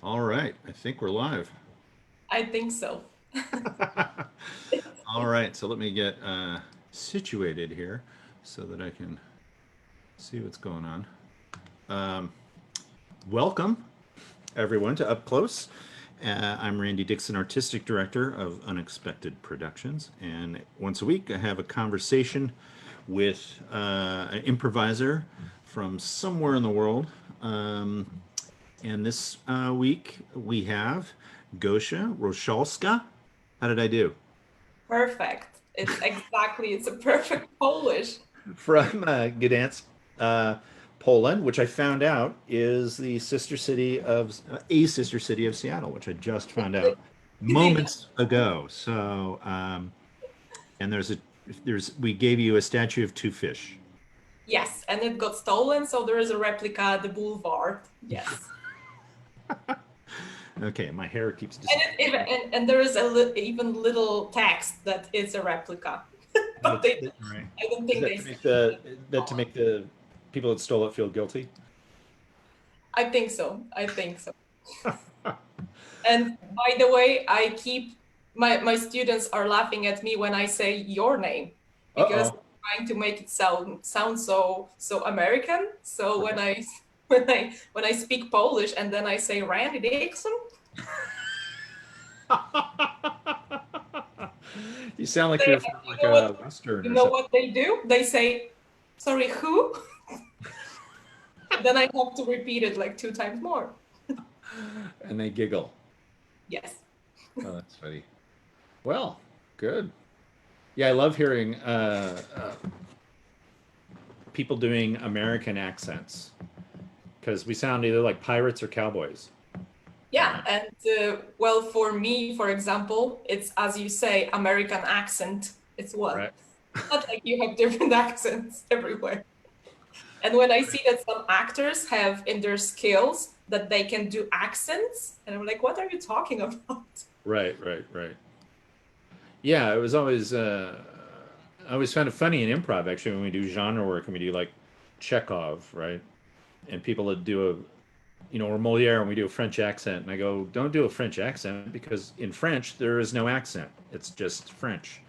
All right, I think we're live. I think so. All right, so let me get situated here so that I can see what's going on. Um, Welcome, everyone, to Up Close. I'm Randy Dixon, Artistic Director of Unexpected Productions. And once a week, I have a conversation with an improviser from somewhere in the world. And this week, we have Gosia Różalska. How did I do? Perfect. It's a perfect Polish. From Gdansk, Poland, which I found out is the sister city of a sister city of Seattle, which I just found out Gdynia. moments ago. And there's we gave you a statue of two fish. Yes, and it got stolen, so there is a replica at the boulevard. Yes. Okay, my hair keeps And disappearing. and there is even little text that it's a replica. But Right. I don't Is think that they to say make the that it's that to stolen. make the people that stole it feel guilty? I think so. I think so. And by the way, I keep my students are laughing at me when I say your name because Uh-oh. I'm trying to make it sound so American. So Right. when I speak Polish and then I say Randy Dixon, You sound like they you're from like a Western you or know something. what they do? They say, "Sorry, who?" And then I have to repeat it like two times more. And they giggle. Yes. Oh, that's funny. Well, good. Yeah, I love hearing people doing American accents because we sound either like pirates or cowboys. Yeah, and well, for me, for example, it's as you say, American accent. It's one. Right. Not like you have different accents everywhere. And when I see that some actors have in their skills that they can do accents, and I'm like, what are you talking about? Right, right, right. Yeah, it was I always found it funny in improv actually when we do genre work and we do like Chekhov, right? And people would do a or Moliere and we do a French accent and I go, don't do a French accent because in French there is no accent. It's just French,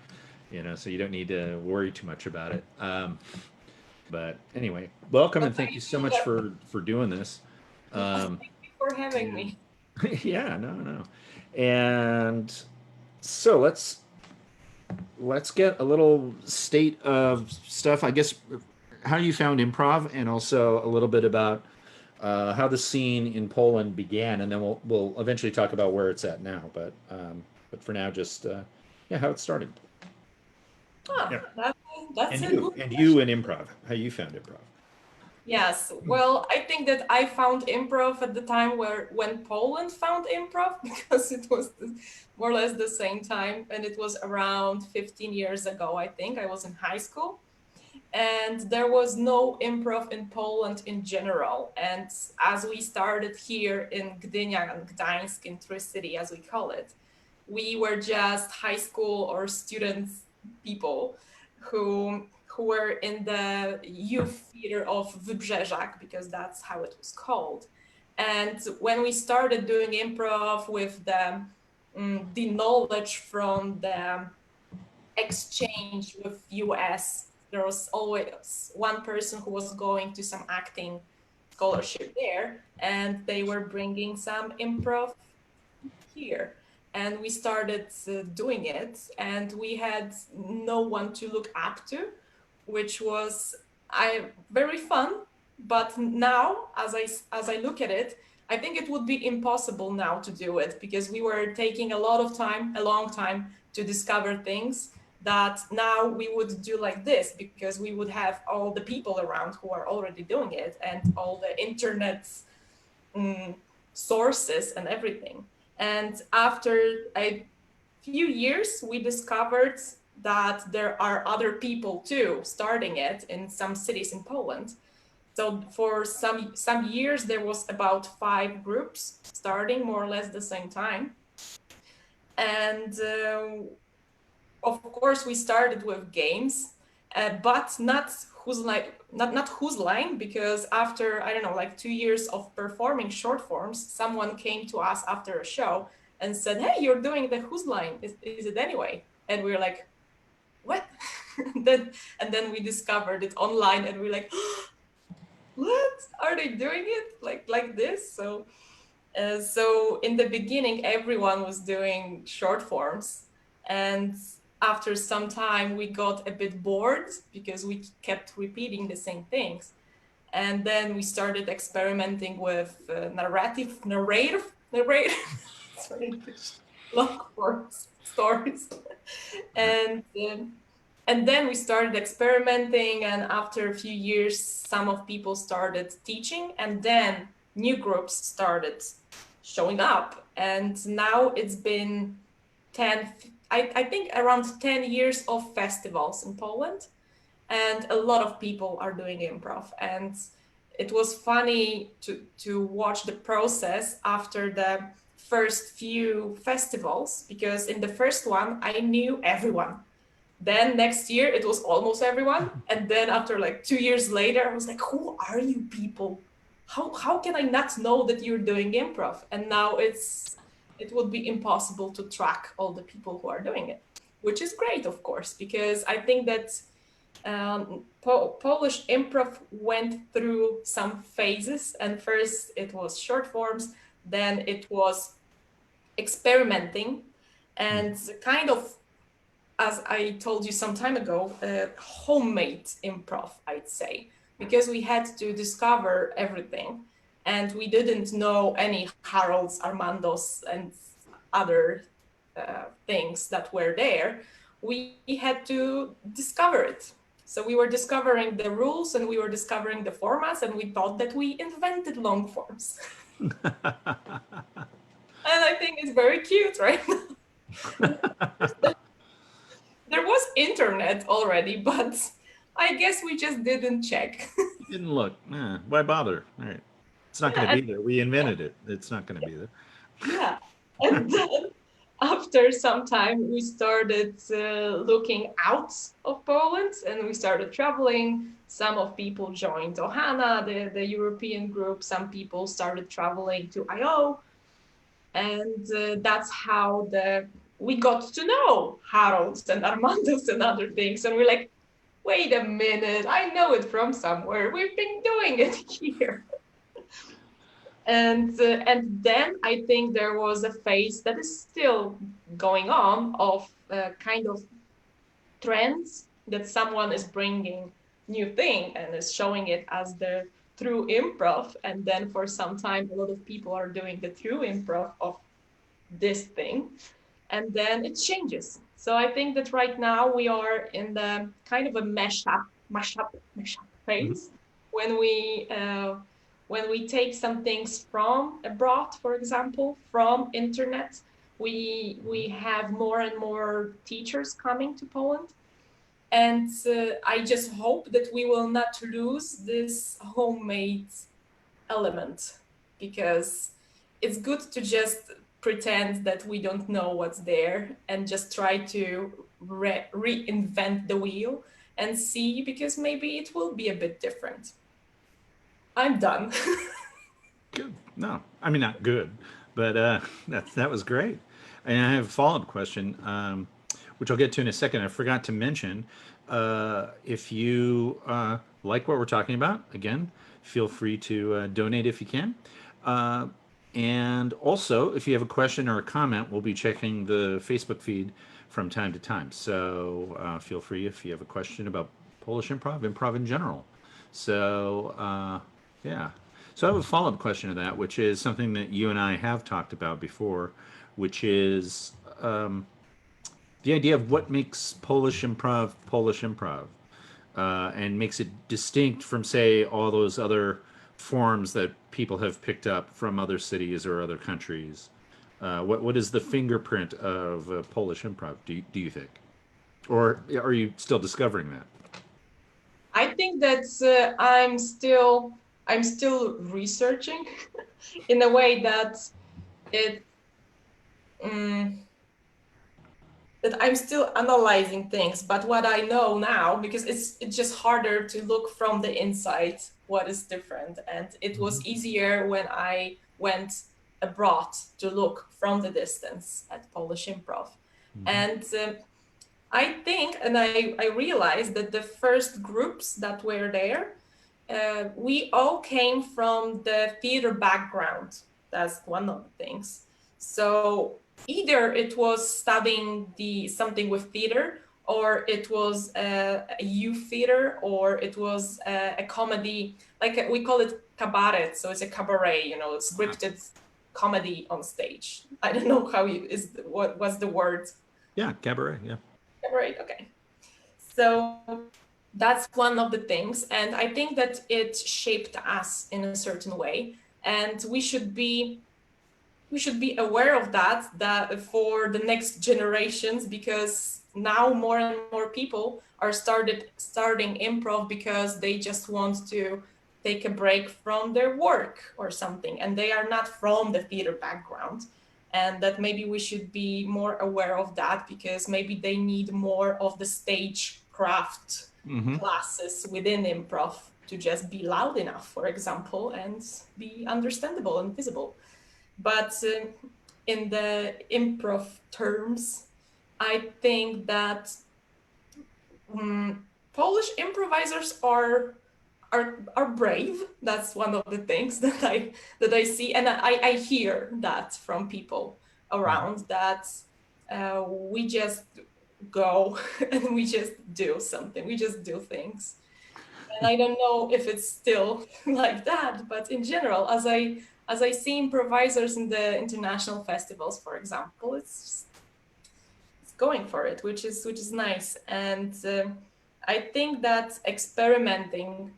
so you don't need to worry too much about it. But anyway, welcome But and thank you I so feel much that. for doing this. Yes, Um, thank you for having and me. yeah, no, no. And so let's get a little state of stuff. I guess how you found improv, and also a little bit about how the scene in Poland began, and then we'll eventually talk about where it's at now. But for now, just yeah, how it started. Ah, Yeah, that's and a good you question. in improv, how you found improv. Yes, well, I think that I found improv at the time where when Poland found improv because it was more or less the same time, and it was around 15 years ago, I think. I was in high school, and there was no improv in Poland in general. And as we started here in Gdynia and Gdańsk, in Tri-City, as we call it, we were just high school or students people who were in the youth theater of Wybrzeżak because that's how it was called. And when we started doing improv with the knowledge from the exchange with US, there was always one person who was going to some acting scholarship there, and they were bringing some improv here. And we started doing it, and we had no one to look up to, which was very fun. But now, as I look at it, I think it would be impossible now to do it because we were taking a lot of time, a long time to discover things that now we would do like this because we would have all the people around who are already doing it and all the internet mm, sources and everything. And after a few years, we discovered that there are other people too starting it in some cities in Poland. So for some years, there was about 5 groups starting more or less the same time. And of course, we started with games. but not whose line, because after, I don't know, like 2 years of performing short forms, someone came to us after a show and said, hey, you're doing the whose line, is it anyway? And we were like, what? and then we discovered it online, and we're like, what, are they doing it like this? So in the beginning, everyone was doing short forms, and after some time, we got a bit bored because we kept repeating the same things, and then we started experimenting with narrator, sorry, long form stories, and then we started experimenting, and after a few years, some of people started teaching, and then new groups started showing up. And now it's been 10, I think around 10 years of festivals in Poland, and a lot of people are doing improv. And it was funny to watch the process after the first few festivals, because in the first one, I knew everyone. Then next year it was almost everyone, and then after like 2 years later, I was like, who are you people? How can I not know that you're doing improv? And now it would be impossible to track all the people who are doing it, which is great, of course, because I think that Polish improv went through some phases, and first it was short forms, then it was experimenting, and kind of, as I told you some time ago, homemade improv, I'd say, because we had to discover everything, and we didn't know any Harolds, Armandos, and other things that were there. We had to discover it. So we were discovering the rules, and we were discovering the formats, and we thought that we invented long forms. And I think it's very cute, right? There was internet already, but I guess we just didn't check. Didn't look. Why bother? All right. It's not going to be there. We invented it. It's not going to be there. Yeah. And then after some time, we started looking out of Poland, and we started traveling. Some of people joined Ohana, the European group. Some people started traveling to IO. And that's how we got to know Harolds and Armandos and other things. And we're like, wait a minute, I know it from somewhere. We've been doing it here. And then I think there was a phase that is still going on of kind of trends that someone is bringing new thing and is showing it as the true improv. And then for some time, a lot of people are doing the true improv of this thing. And then it changes. So I think that right now we are in the kind of a mashup phase, when we take some things from abroad, for example, from internet. We have more and more teachers coming to Poland. And I just hope that we will not lose this homemade element, because it's good to just pretend that we don't know what's there and just try to reinvent the wheel and see, because maybe it will be a bit different. I'm done. Good. No, I mean, not good, but that was great. And I have a follow-up question, which I'll get to in a second. I forgot to mention, if you like what we're talking about, again, feel free to donate if you can. And also, if you have a question or a comment, we'll be checking the Facebook feed from time to time. So feel free if you have a question about Polish improv, improv in general. So yeah. So I have a follow-up question to that, which is something that you and I have talked about before, which is the idea of what makes Polish improv, and makes it distinct from, say, all those other forms that people have picked up from other cities or other countries. What is the fingerprint of Polish improv, do you think? Or are you still discovering that? I think that I'm still researching in a way that that I'm still analyzing things, but what I know now, because it's just harder to look from the inside what is different, and it was easier when I went abroad to look from the distance at Polish improv. And I think, and I realized that the first groups that were there, we all came from the theater background. That's one of the things. So either it was studying something with theater, or it was a youth theater, or it was a comedy, like we call it cabaret. So it's a cabaret, you know, scripted comedy on stage. I don't know what was the word. Yeah, cabaret. Yeah. Cabaret. Okay. So that's one of the things, and I think that it shaped us in a certain way, and we should be aware of that for the next generations, because now more and more people are starting improv because they just want to take a break from their work or something, and they are not from the theater background, and that maybe we should be more aware of that, because maybe they need more of the stage craft classes within improv to just be loud enough, for example, and be understandable and visible. But in the improv terms, I think that Polish improvisers are brave. That's one of the things that I see, and I hear that from people around, that we just go and we just do something. We just do things. And I don't know if it's still like that, but in general, as I see improvisers in the international festivals, for example, it's going for it, which is nice. And I think that experimenting,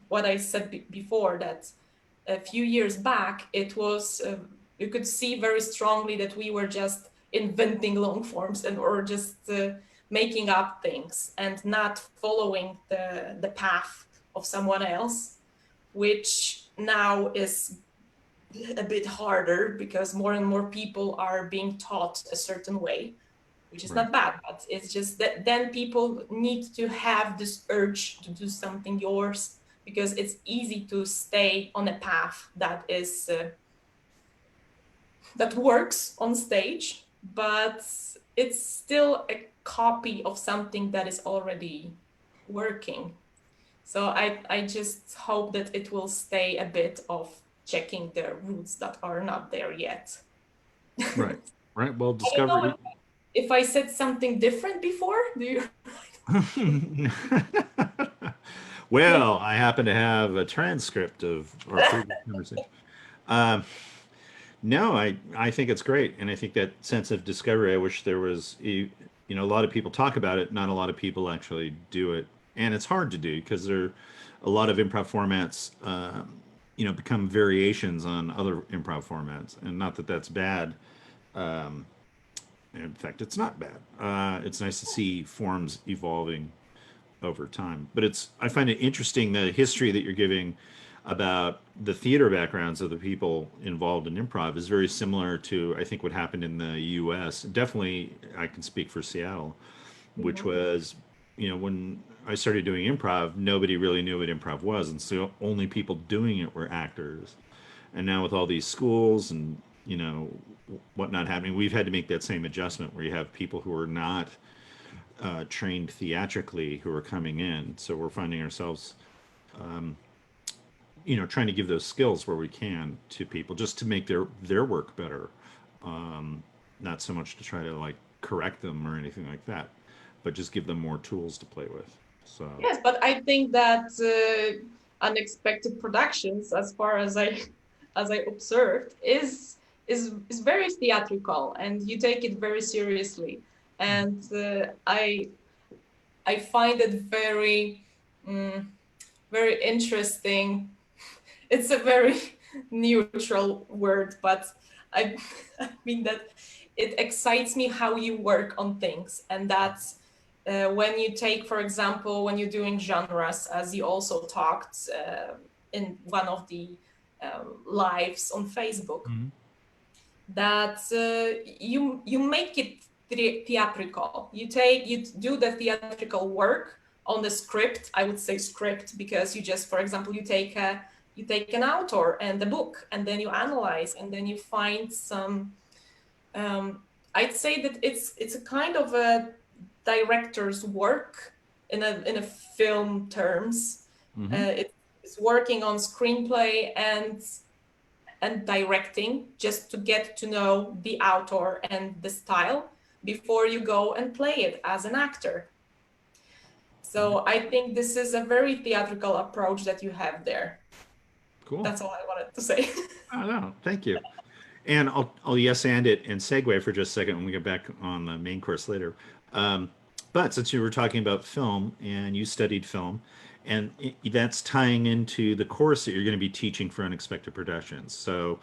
what I said before, that a few years back, it was you could see very strongly that we were just inventing long forms or just making up things and not following the path of someone else, which now is a bit harder because more and more people are being taught a certain way, which is not bad, but it's just that then people need to have this urge to do something yours, because it's easy to stay on a path that is that works on stage, but it's still a copy of something that is already working. So I just hope that it will stay a bit of checking the roots that are not there yet. Right. Well, I don't know discovery. if I said something different before. Do you? Well, I happen to have a transcript of our previous conversation. No, I think it's great, and I think that sense of discovery. I wish there was, a lot of people talk about it, not a lot of people actually do it, and it's hard to do because there are a lot of improv formats, become variations on other improv formats, and not that that's bad. In fact, it's not bad. It's nice to see forms evolving over time. But I find it interesting, the history that you're giving about the theater backgrounds of the people involved in improv is very similar to, I think, what happened in the US. Definitely, I can speak for Seattle, which was, when I started doing improv, nobody really knew what improv was. And so only people doing it were actors. And now with all these schools and, whatnot happening, we've had to make that same adjustment where you have people who are not trained theatrically who are coming in. So we're finding ourselves, trying to give those skills where we can to people just to make their work better. Not so much to try to correct them or anything like that, but just give them more tools to play with. So yes, but I think that unexpected productions, as far as I observed, is very theatrical, and you take it very seriously. And I find it very very interesting. It's a very neutral word, but I mean that it excites me how you work on things, and that's when you take, for example, when you're doing genres, as you also talked in one of the lives on Facebook, that you make it theatrical. You do the theatrical work on the script. I would say script because you just, for example, you take an author and the book, and then you analyze, and then you find some. I'd say that it's a kind of a director's work in a film terms. It's working on screenplay and directing, just to get to know the author and the style before you go and play it as an actor. So I think this is a very theatrical approach that you have there. Cool. That's all I wanted to say. Oh, no, thank you. And I'll yes and it and segue for just a second when we get back on the main course later. But since you were talking about film and you studied film, and that's tying into the course that you're going to be teaching for Unexpected Productions. So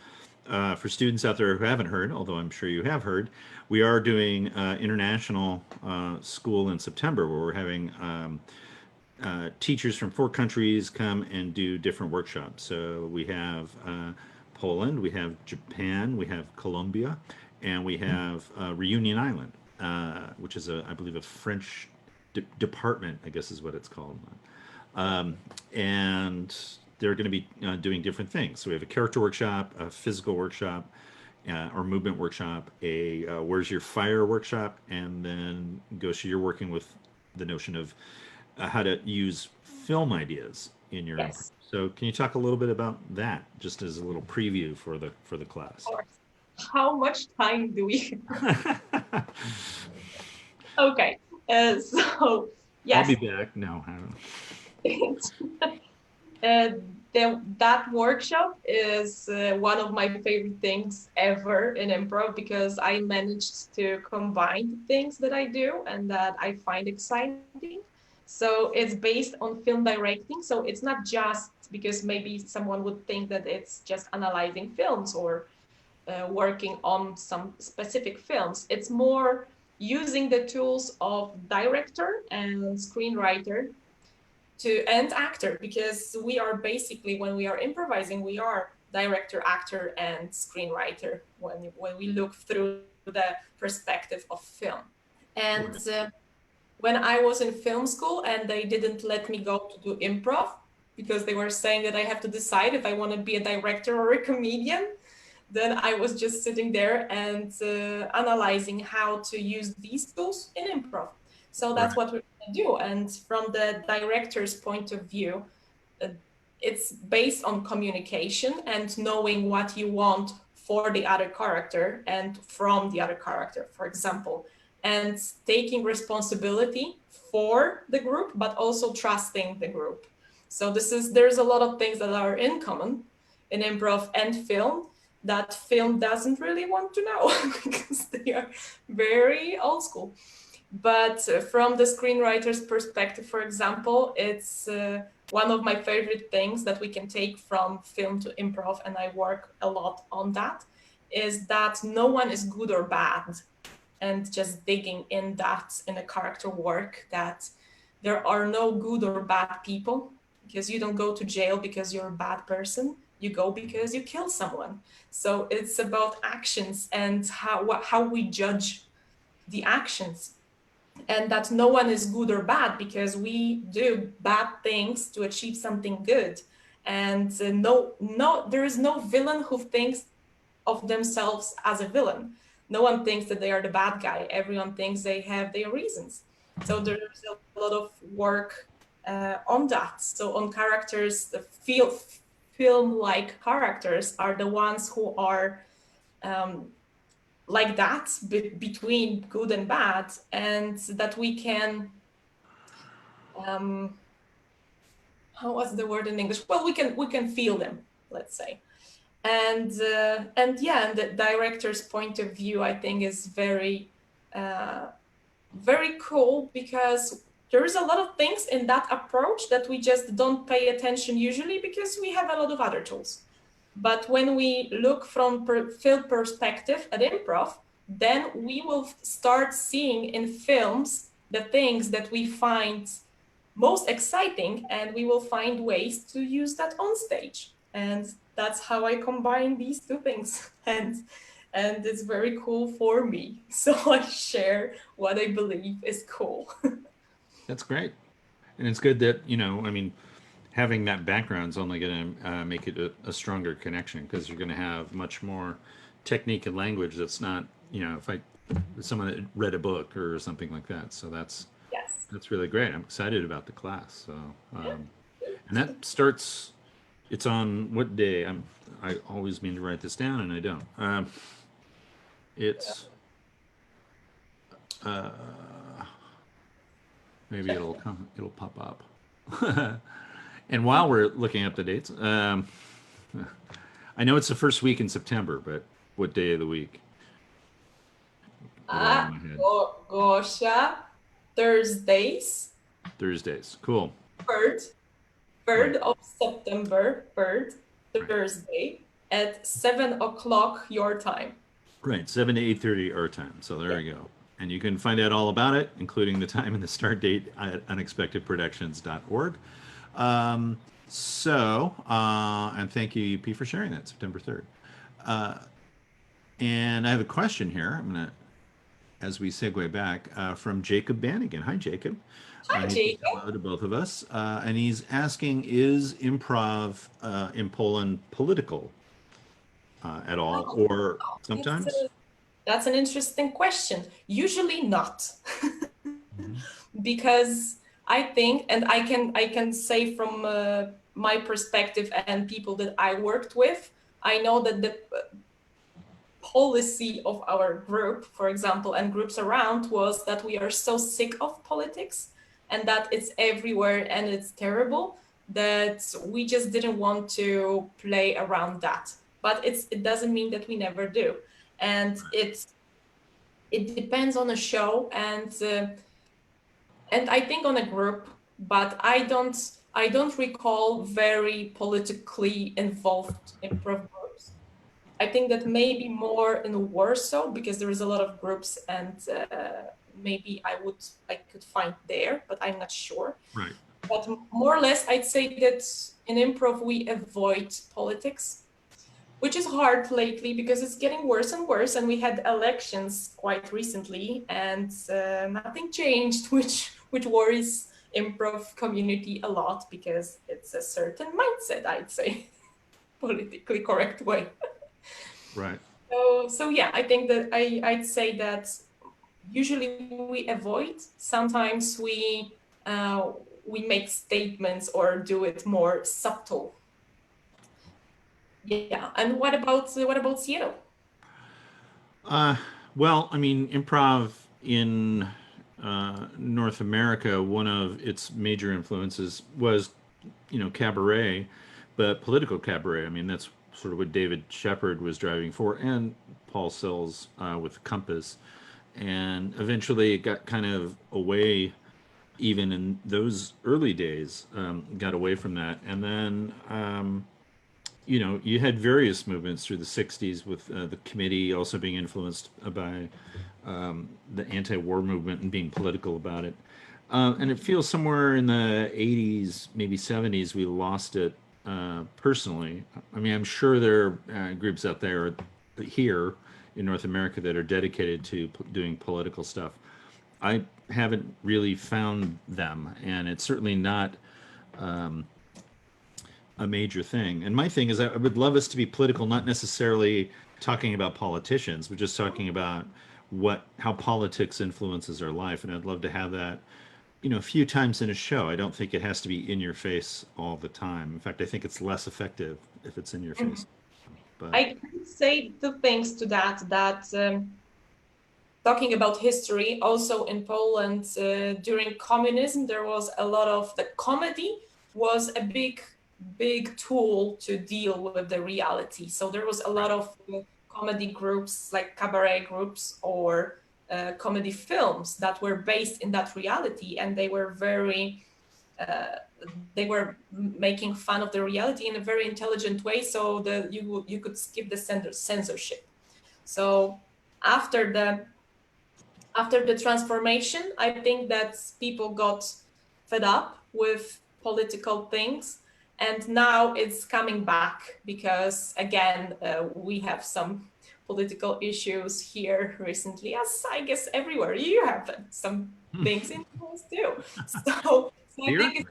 for students out there who haven't heard, although I'm sure you have heard, we are doing international school in September, where we're having teachers from 4 countries come and do different workshops. So we have Poland, we have Japan, we have Colombia, and we have Reunion Island, which is, I believe, a French department, I guess is what it's called. And they're going to be doing different things. So we have a character workshop, a physical workshop, or movement workshop, a where's your fire workshop, and then Gosia, you're working with the notion of how to use film ideas in your Yes. So can you talk a little bit about that, just as a little preview for the class? Of course. How much time do we have? Okay, so yes. I'll be back. No, I don't know. That workshop is one of my favorite things ever in improv, because I managed to combine things that I do and that I find exciting. So it's based on film directing. So it's not just, because maybe someone would think that it's just analyzing films or working on some specific films. It's more using the tools of director and screenwriter and actor, because we are basically, when we are improvising, we are director, actor, and screenwriter when we look through the perspective of film. And when I was in film school and they didn't let me go to do improv, because they were saying that I have to decide if I want to be a director or a comedian, then I was just sitting there and analyzing how to use these tools in improv. So that's what we're going to do. And from the director's point of view, it's based on communication and knowing what you want for the other character and from the other character, for example, and taking responsibility for the group, but also trusting the group. So there's a lot of things that are in common in improv and film that film doesn't really want to know because they are very old school. But from the screenwriter's perspective, for example, it's one of my favorite things that we can take from film to improv, and I work a lot on that, is that no one is good or bad. And just digging in that in a character work, that there are no good or bad people, because you don't go to jail because you're a bad person. You go because you kill someone. So it's about actions and how we judge the actions, and that no one is good or bad, because we do bad things to achieve something good. And there is no villain who thinks of themselves as a villain. No one thinks that they are the bad guy. Everyone thinks they have their reasons. So there's a lot of work on that. So on characters, the film-like characters are the ones who are like that, between good and bad, and that we can, what's the word in English? Well, we can feel them, let's say. And the director's point of view, I think, is very cool, because there's a lot of things in that approach that we just don't pay attention usually, because we have a lot of other tools. But when we look from film perspective at improv, then we will start seeing in films the things that we find most exciting, and we will find ways to use that on stage. And that's how I combine these two things. And and it's very cool for me. So I share what I believe is cool. That's great. And it's good that, I mean, having that background is only going to make it a stronger connection, because you're going to have much more technique and language that's not, if someone that read a book or something like that. So Yes. that's really great. I'm excited about the class. So, and that starts, it's on what day? I always mean to write this down and I don't. It's, maybe it'll pop up. And while we're looking up the dates, I know it's the first week in September, but what day of the week? Gosia, Thursdays. Thursdays. Cool. 3rd Right. of September, 3rd, Thursday at 7 o'clock your time. Right, 7 to 8:30 our time. So there you go. And you can find out all about it, including the time and the start date, at unexpectedproductions.org. And thank you, P, for sharing that, September 3rd. And I have a question here. I'm going to, as we segue back, from Jacob Bannigan. Hi, Jacob. Hi, Jacob. Hello to both of us. And he's asking, is improv in Poland political at all, or sometimes? That's an interesting question. Usually not. Because I think, and I can say from my perspective and people that I worked with, I know that the policy of our group, for example, and groups around, was that we are so sick of politics and that it's everywhere and it's terrible, that we just didn't want to play around that. But it doesn't mean that we never do. And it depends on a show and I think on a group, but I don't recall very politically involved improv groups. I think that maybe more in Warsaw, because there is a lot of groups, and maybe I could find there, but I'm not sure. Right. But more or less, I'd say that in improv we avoid politics, which is hard lately because it's getting worse and worse. And we had elections quite recently, and nothing changed, which worries improv community a lot, because it's a certain mindset, I'd say, politically correct way. Right. So yeah, I think that I'd say that usually we avoid. Sometimes we make statements or do it more subtle. Yeah. And what about Seattle? Well, I mean, improv in North America, one of its major influences was, cabaret, but political cabaret. I mean, that's sort of what David Shepard was driving for, and Paul Sills with Compass. And eventually it got kind of away, even in those early days, got away from that. And then, you had various movements through the 60s with the committee also being influenced by the anti-war movement and being political about it. And it feels somewhere in the 80s, maybe 70s, we lost it personally. I mean, I'm sure there are groups out there here in North America that are dedicated to doing political stuff. I haven't really found them, and it's certainly not a major thing. And my thing is, I would love us to be political, not necessarily talking about politicians, but just talking about how politics influences our life. And I'd love to have that, a few times in a show. I don't think it has to be in your face all the time. In fact, I think it's less effective if it's in your face. But I can say two things to that. Talking about history, also in Poland, during communism, there was a lot of the comedy was a big tool to deal with the reality. So there was a lot of comedy groups, like cabaret groups or comedy films that were based in that reality, and they were they were making fun of the reality in a very intelligent way, so that you could skip the censorship. So after the transformation, I think that people got fed up with political things, and now it's coming back because again we have some political issues here recently, as I guess everywhere. You have some things in place too. So I Here? think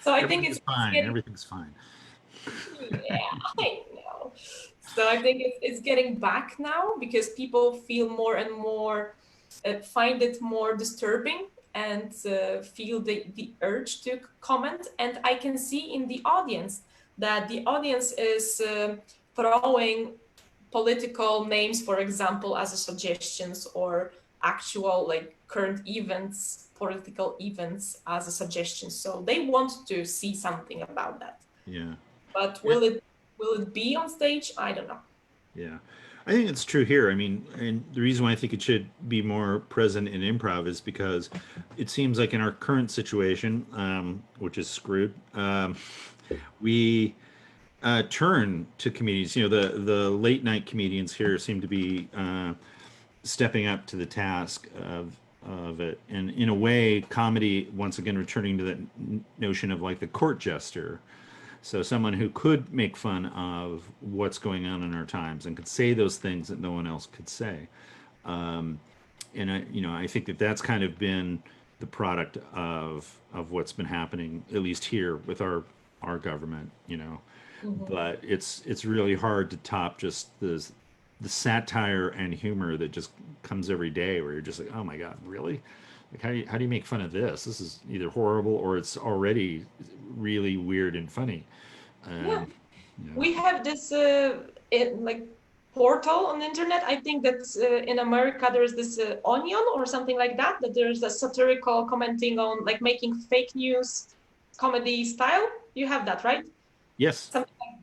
I think Everything's fine. Everything's fine. yeah, I know. So I think it's getting back now because people feel more and more, find it more disturbing and feel the urge to comment. And I can see in the audience that the audience is throwing political names, for example, as a suggestions, or actual like current events, political events as a suggestion. So they want to see something about that. Yeah. But Yeah. will it be on stage? I don't know. Yeah. I think it's true here. I mean, and the reason why I think it should be more present in improv is because it seems like in our current situation, which is screwed, we turn to comedians. You know, the late night comedians here seem to be stepping up to the task of it, and in a way, comedy once again returning to that notion of like the court jester. So someone who could make fun of what's going on in our times and could say those things that no one else could say. And I think that that's kind of been the product of what's been happening, at least here with our government. But it's really hard to top just the satire and humor that just comes every day, where you're just like, oh my God, really? Like, how do you make fun of this? This is either horrible or it's already really weird and funny. Yeah. We have this like portal on the internet. I think that in America there's this Onion or something like that. That there's a satirical commenting on like making fake news comedy style. You have that, right? Yes.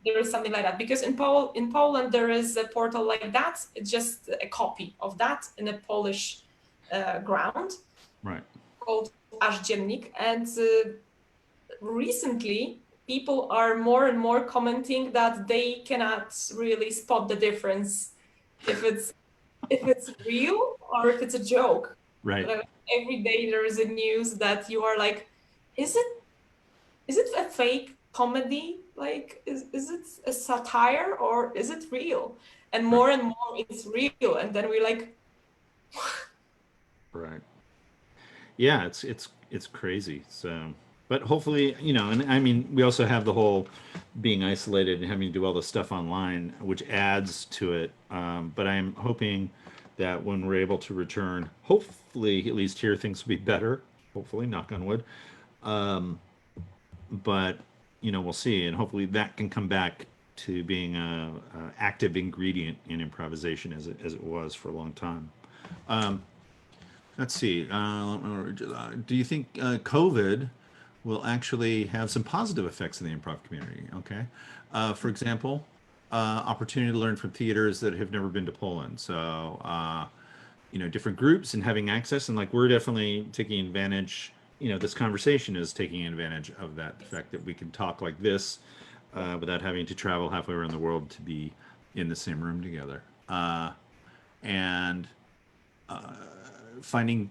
There is something like that, because in Poland there is a portal like that. It's just a copy of that in a Polish ground. Right. Called Aż Dziennik, and recently people are more and more commenting that they cannot really spot the difference if it's real or if it's a joke. Right. Every day there is a news that you are like, is it a fake comedy? Like, is it a satire or is it real? And more and more it's real, and then we're like, right. Yeah, it's crazy. So, but hopefully, and I mean, we also have the whole being isolated and having to do all the stuff online, which adds to it. But I'm hoping that when we're able to return, hopefully, at least here, things will be better. Hopefully, knock on wood. But we'll see, and hopefully that can come back to being a active ingredient in improvisation as it was for a long time. Let's see. Do you think COVID will actually have some positive effects in the improv community? Okay. For example, opportunity to learn from theaters that have never been to Poland. So, different groups and having access. And like, we're definitely taking advantage, this conversation is taking advantage of that, the fact that we can talk like this without having to travel halfway around the world to be in the same room together. And finding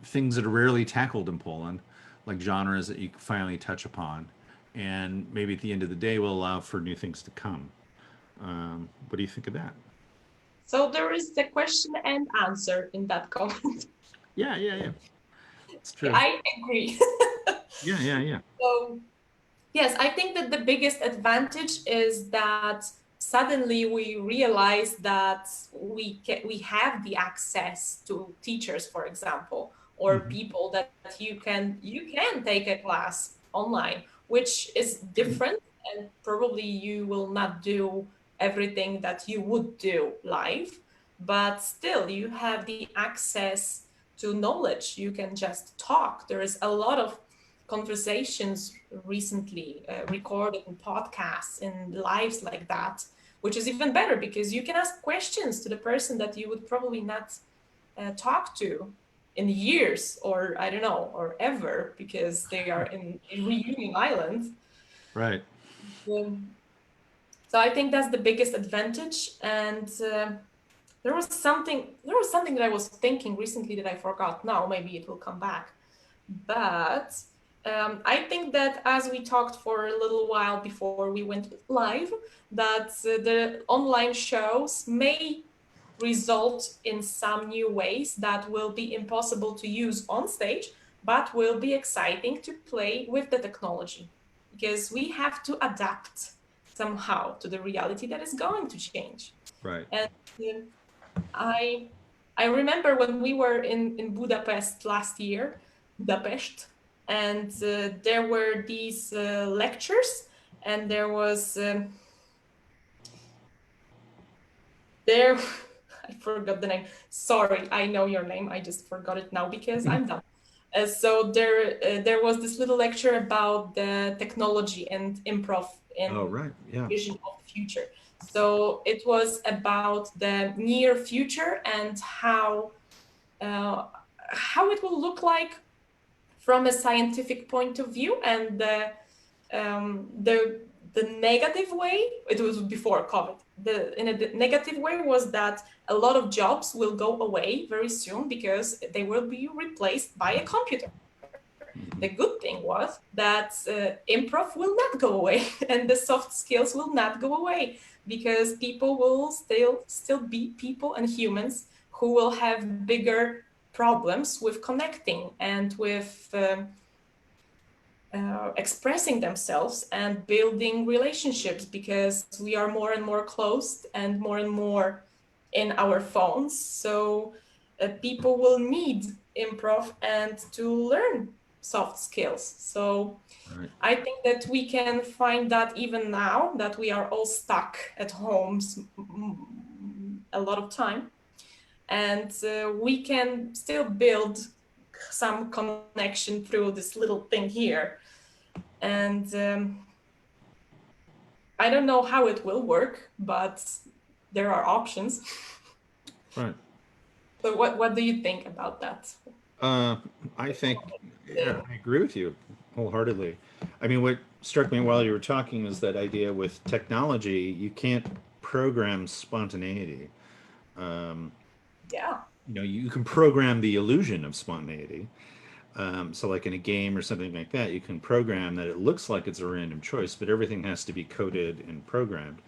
things that are rarely tackled in Poland, like genres that you can finally touch upon, and maybe at the end of the day will allow for new things to come. What do you think of that? So there is the question and answer in that comment. Yeah. It's true. I agree. Yeah. So yes, I think that the biggest advantage is that suddenly we realize that we have the access to teachers, for example, or people that you can take a class online, which is different, and probably you will not do everything that you would do live, but still you have the access to knowledge. You can just talk. There is a lot of conversations recently recorded in podcasts and lives like that, which is even better because you can ask questions to the person that you would probably not talk to in years, or I don't know, or ever, because they are in Reunion Island. Right. So I think that's the biggest advantage. And there was something that I was thinking recently that I forgot. Now maybe it will come back. But I think that as we talked for a little while before we went live, that the online shows may result in some new ways that will be impossible to use on stage, but will be exciting to play with the technology, because we have to adapt somehow to the reality that is going to change. Right. And I I remember when we were in Budapest last year, Budapest, and there were these lectures, and there was there I forgot the name. Sorry, I know your name. I just forgot it now because I'm done. So there was this little lecture about the technology and improv in Oh, right. Yeah. vision of the future. So it was about the near future and how it will look like from a scientific point of view, and the negative way, it was before COVID. The negative way was that a lot of jobs will go away very soon because they will be replaced by a computer. The good thing was that improv will not go away and the soft skills will not go away, because people will still be people and humans who will have bigger problems with connecting and with expressing themselves and building relationships, because we are more and more closed and more in our phones. So people will need improv and to learn soft skills. So Right. I think that we can find that even now that we are all stuck at homes a lot of time, and we can still build some connection through this little thing here. And I don't know how it will work, but there are options. Right. So what do you think about that? I think, yeah, I agree with you wholeheartedly. I mean, what struck me while you were talking is that idea with technology, you can't program spontaneity. Um, Yeah. you can program the illusion of spontaneity. So, like in a game or something like that, you can program that it looks like it's a random choice, but everything has to be coded and programmed.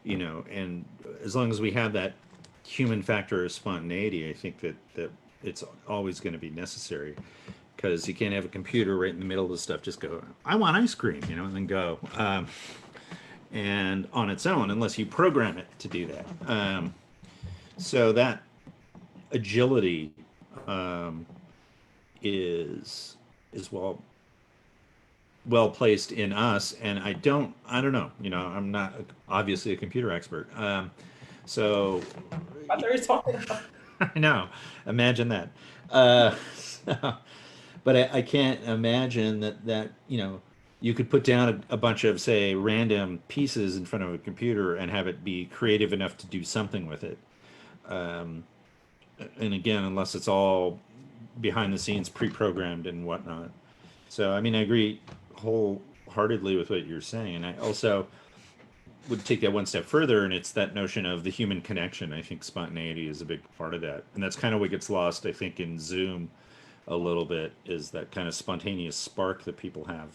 And as long as we have that human factor of spontaneity, I think that it's always going to be necessary, because you can't have a computer right in the middle of the stuff just go, I want ice cream, and then go, and on its own, unless you program it to do that. So that agility um, is well placed in us, and I don't know, I'm not obviously a computer expert, so What are you talking about? I know, imagine that. uh, but I can't imagine that you could put down a bunch of, say, random pieces in front of a computer and have it be creative enough to do something with it. um, and again, unless it's all behind the scenes pre-programmed and whatnot. So, I mean, I agree wholeheartedly with what you're saying. And I also would take that one step further, and it's that notion of the human connection. I think spontaneity is a big part of that. And that's kind of what gets lost, I think, in Zoom a little bit, is that kind of spontaneous spark that people have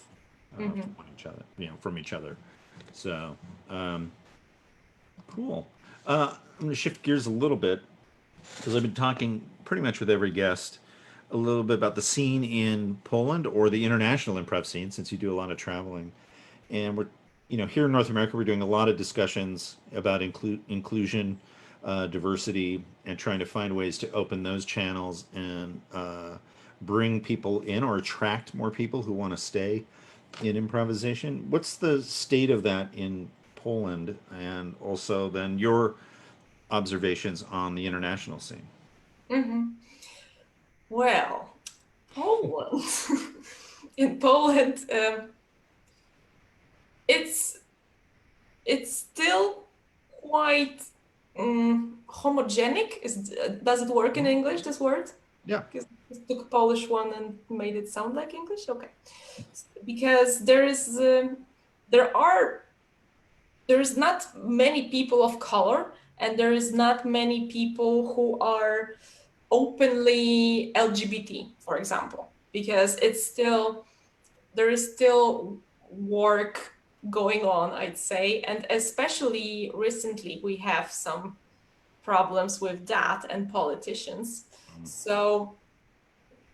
from each other, from each other. So, cool. I'm going to shift gears a little bit, because I've been talking pretty much with every guest a little bit about the scene in Poland, or the international improv scene, since you do a lot of traveling. And we're, here in North America, we're doing a lot of discussions about inclusion, diversity, and trying to find ways to open those channels and bring people in, or attract more people who want to stay in improvisation. What's the state of that in Poland, and also then your observations on the international scene? Mm-hmm. Well, Poland. In Poland, it's still quite homogenic. Does it work in English, this word? Yeah. Because I took Polish one and made it sound like English. Okay, because there's not many people of color, and there is not many people who are openly LGBT, for example, because it's still there is still work going on, I'd say, and especially recently we have some problems with that and politicians. So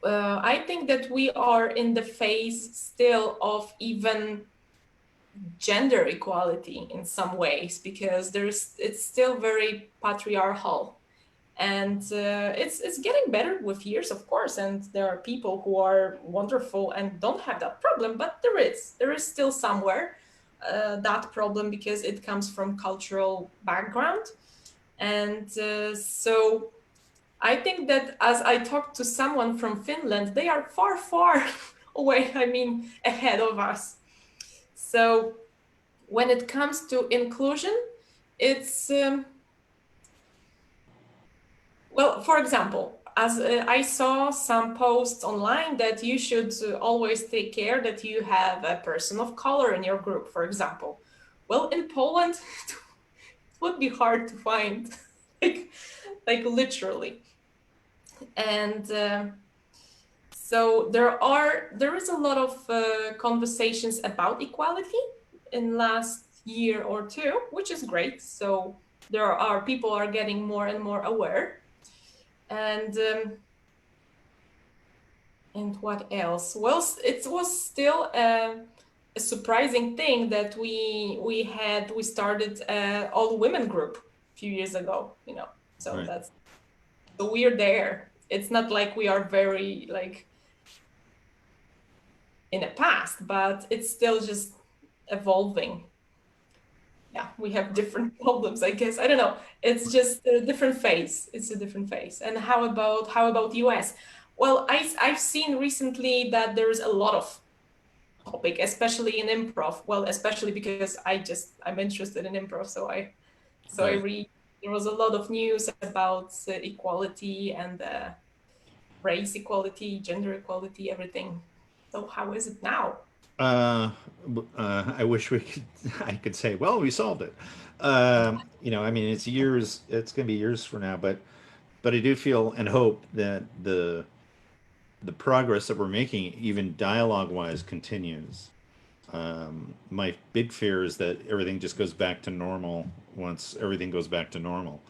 I think that we are in the phase still of even gender equality in some ways, because it's still very patriarchal, and it's getting better with years, of course, and there are people who are wonderful and don't have that problem, but there is still somewhere that problem, because it comes from cultural background. And so I think that as I talked to someone from Finland, they are far, far away, I mean, ahead of us. So when it comes to inclusion, it's, well, for example, as I saw some posts online that you should always take care that you have a person of color in your group, for example. Well, in Poland, it would be hard to find, like literally. And so there is a lot of conversations about equality in last year or two, which is great. So people are getting more and more aware. And what else? Well, it was still a surprising thing that we started an all women group a few years ago, you know. So Right. so we're there. It's not like we are very like in the past, but it's still just evolving. Yeah, we have different problems, I guess. I don't know. It's just a different phase. It's a different phase. And how about US? Well, I've seen recently that there's a lot of topic, especially in improv. Well, especially because I'm interested in improv, so I Right. read. There was a lot of news about equality and race equality, gender equality, everything. So how is it now? I wish I could say, well, we solved it. I mean, it's going to be years from now, but I do feel and hope that the progress that we're making, even dialogue wise, continues. My big fear is that everything just goes back to normal once everything goes back to normal.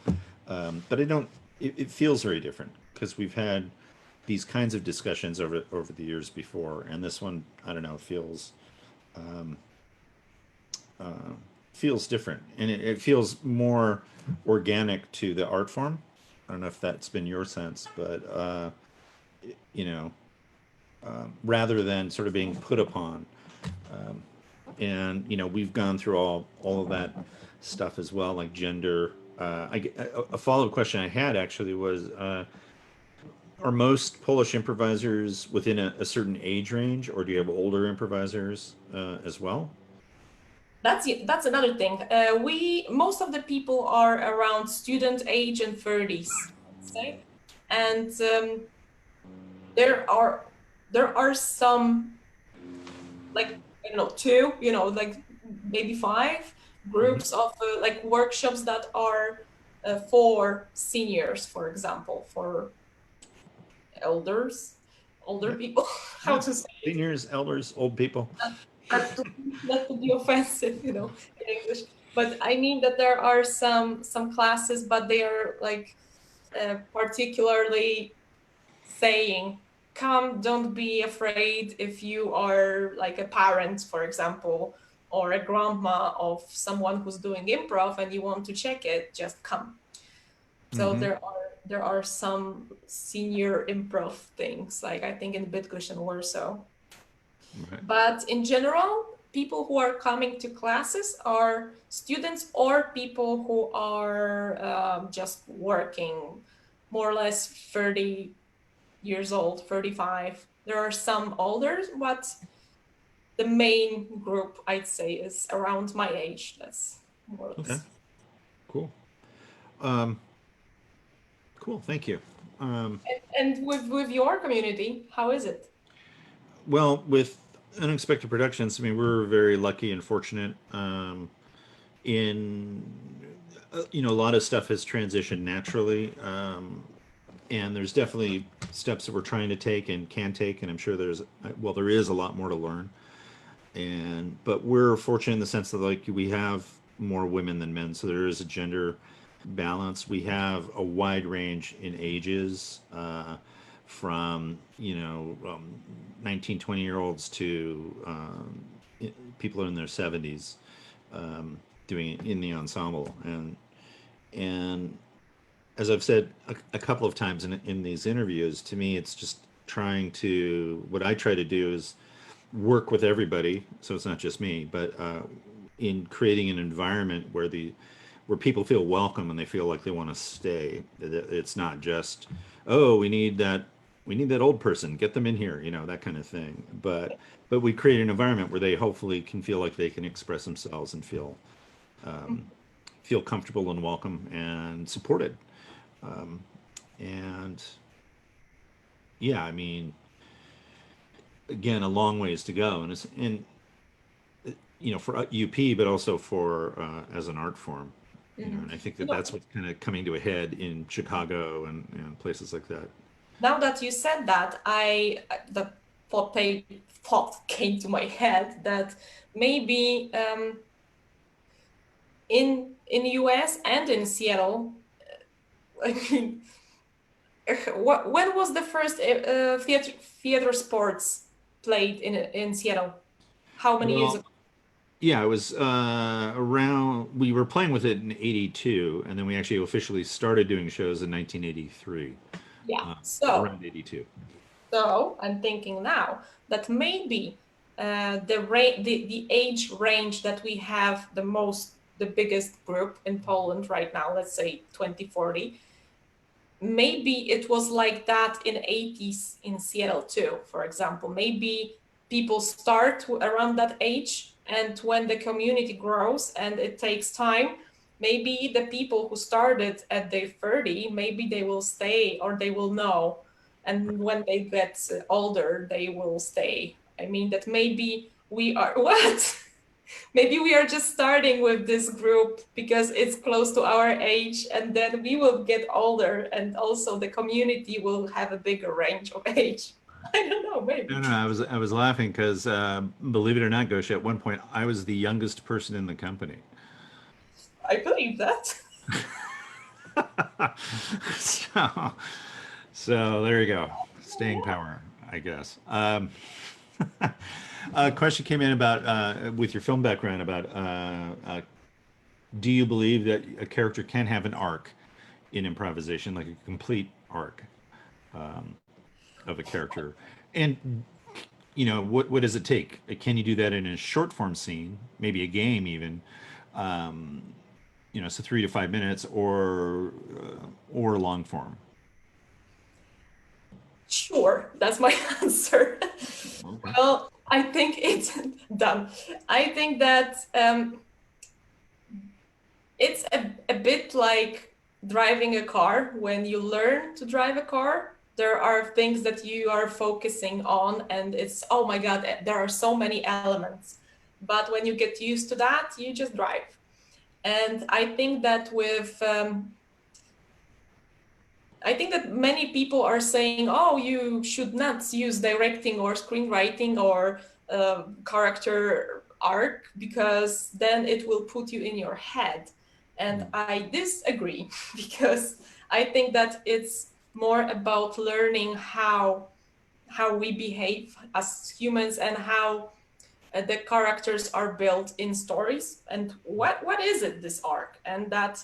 But I don't, it feels very different because we've had these kinds of discussions over the years before, and this one, I don't know, um, feels different, and it feels more organic to the art form. I don't know if that's been your sense, but you know, rather than sort of being put upon. Um, and we've gone through all of that stuff as well, like gender. A follow-up question I had actually was, are most Polish improvisers within a certain age range, or do you have older improvisers as well? That's another thing. We most of the people are around student age and 30s, I'd say, and there are some, like, I don't know, two, like maybe five Hmm. groups of like workshops that are for seniors, for example, for elders, older Yeah, people. How yeah. to say it? Seniors, elders, old people. Not to, not to be offensive, in English. But I mean that there are some classes, but they are like particularly saying, come, don't be afraid if you are like a parent, for example, or a grandma of someone who's doing improv and you want to check it, just come. So Hmm. there are some senior improv things, like I think in Bydgoszcz and Warsaw. Right. But in general, people who are coming to classes are students or people who are just working, more or less 30 years old, 35. There are some older, but the main group, I'd say, is around my age. That's more or Okay. less. Cool. Um, cool. Thank you. Um, And with your community, how is it? well, with Unexpected Productions, I mean, we're very lucky and fortunate. In a lot of stuff has transitioned naturally, and there's definitely steps that we're trying to take and can take, and I'm sure there is a lot more to learn. but we're fortunate in the sense that like we have more women than men, so there is a gender balance. We have a wide range in ages, from 19, 20 year olds to people in their 70s, doing it in the ensemble. And as I've said a couple of times in these interviews, to me it's just what I try to do is work with everybody, so it's not just me, but in creating an environment where people feel welcome and they feel like they want to stay. It's not just, oh, we need that old person, get them in here, that kind of thing. But we create an environment where they hopefully can feel like they can express themselves and feel comfortable and welcome and supported. And yeah, I mean, again, a long ways to go, for UP, but also for as an art form. And I think You know, that's what's kind of coming to a head in Chicago and places like that. now that you said that, the thought came to my head that maybe in US and in Seattle, I mean, when was the first theater sports played in Seattle? How many years Well, ago? yeah, it was we were playing with it in '82, and then we actually officially started doing shows in 1983, Yeah. around '82. So I'm thinking now that maybe the age range that we have the biggest group in Poland right now, let's say 2040, maybe it was like that in 80s in Seattle too, for example. Maybe people start around that age, and when the community grows and it takes time, maybe the people who started at their 30, maybe they will stay or they will know. And when they get older, they will stay. I mean, that maybe we are, what? Maybe we are just starting with this group because it's close to our age, and then we will get older, and also the community will have a bigger range of age. I don't know, No, maybe. no, I was laughing because, believe it or not, Gosha, at one point I was the youngest person in the company. I believe that. So, so there you go. Staying power, I guess. A question came in about, with your film background, about do you believe that a character can have an arc in improvisation, like a complete arc of a character? And what does it take? Can you do that in a short form scene, maybe a game even? So 3 to 5 minutes, or long form. Sure, that's my answer. Okay. Well, I think it's done. I think that it's a bit like driving a car. When you learn to drive a car, there are things that you are focusing on, and it's, oh my God, there are so many elements. But when you get used to that, you just drive. And I think that many people are saying, oh, you should not use directing or screenwriting or character arc, because then it will put you in your head. And I disagree because I think that it's more about learning how we behave as humans, and how the characters are built in stories, and what is it, this arc, and that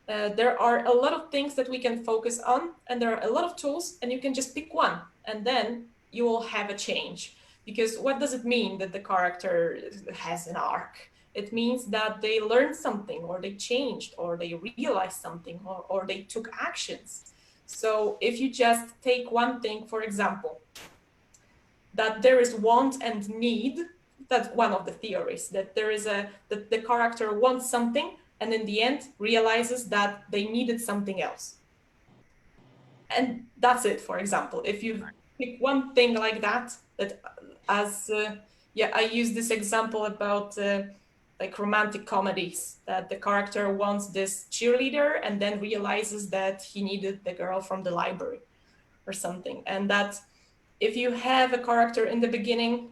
there are a lot of things that we can focus on, and there are a lot of tools, and you can just pick one, and then you will have a change. Because what does it mean that the character has an arc? It means that they learned something, or they changed, or they realized something, or they took actions. So if you just take one thing, for example, that there is want and need, that's one of the theories, that that the character wants something, and in the end realizes that they needed something else. And that's it, for example. If you pick one thing like that, I use this example about like romantic comedies, that the character wants this cheerleader and then realizes that he needed the girl from the library or something. And that if you have a character in the beginning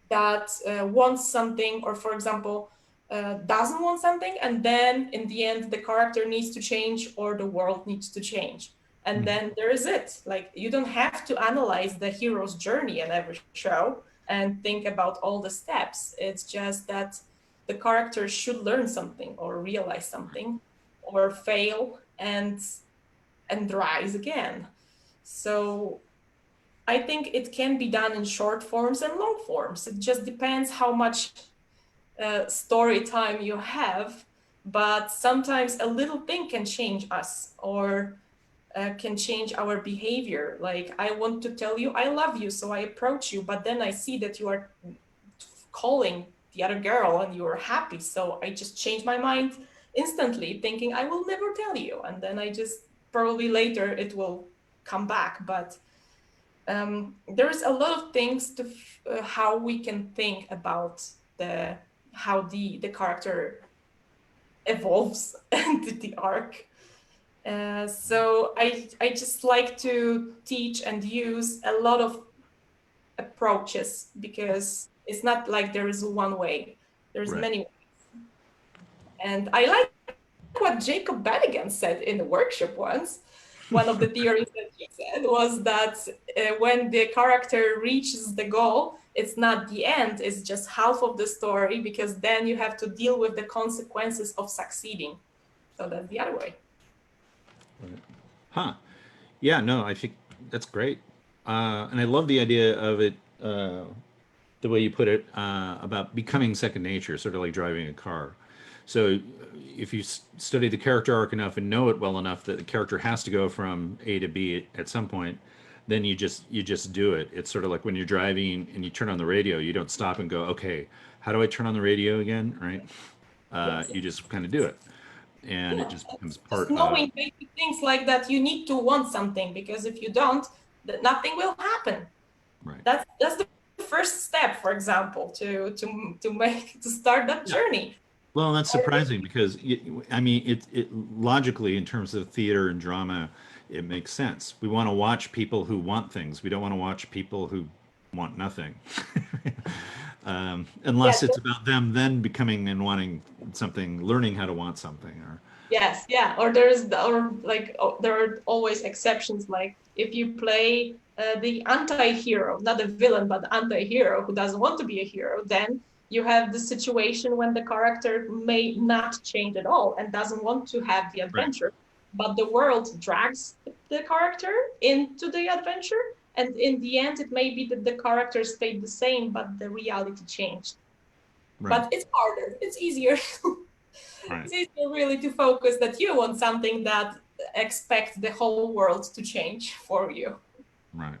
that wants something, or for example, doesn't want something, and then in the end the character needs to change or the world needs to change. And then there is it. Like, you don't have to analyze the hero's journey in every show and think about all the steps. It's just that the character should learn something or realize something or fail and rise again. So I think it can be done in short forms and long forms. It just depends how much story time you have, but sometimes a little thing can change us, or can change our behavior. Like, I want to tell you I love you, so I approach you, but then I see that you are calling the other girl and you are happy, so I just change my mind instantly, thinking I will never tell you, and then I just probably later it will come back. But there's a lot of things to how we can think about how the character evolves into the arc. So I just like to teach and use a lot of approaches, because it's not like there is one way. There's many ways. And I like what Jacob Bennigan said in the workshop once. One of the theories that he said was that when the character reaches the goal, it's not the end, it's just half of the story, because then you have to deal with the consequences of succeeding. So that's the other way. Huh. Yeah, no, I think that's great. And I love the idea of it, the way you put it, about becoming second nature, sort of like driving a car. So if you study the character arc enough and know it well enough that the character has to go from A to B at some point, then you just do it. It's sort of like when you're driving and you turn on the radio, you don't stop and go, okay, how do I turn on the radio again, right? You just kind of do it. And it just becomes part just knowing basic things like that, you need to want something, because if you don't, nothing will happen. Right. That's the first step, for example, to start that journey. Well, that's surprising, because I mean, it logically, in terms of theater and drama, it makes sense. We want to watch people who want things. We don't want to watch people who want nothing. Unless it's about them then becoming and wanting something, learning how to want something, or yes, yeah. Or there are always exceptions. Like, if you play the anti-hero, not a villain, but anti-hero who doesn't want to be a hero, then you have the situation when the character may not change at all and doesn't want to have the adventure, but the world drags the character into the adventure. And in the end, it may be that the character stayed the same, but the reality changed. But it's harder. It's easier. It's easier really to focus that you want something that expects the whole world to change for you. Right.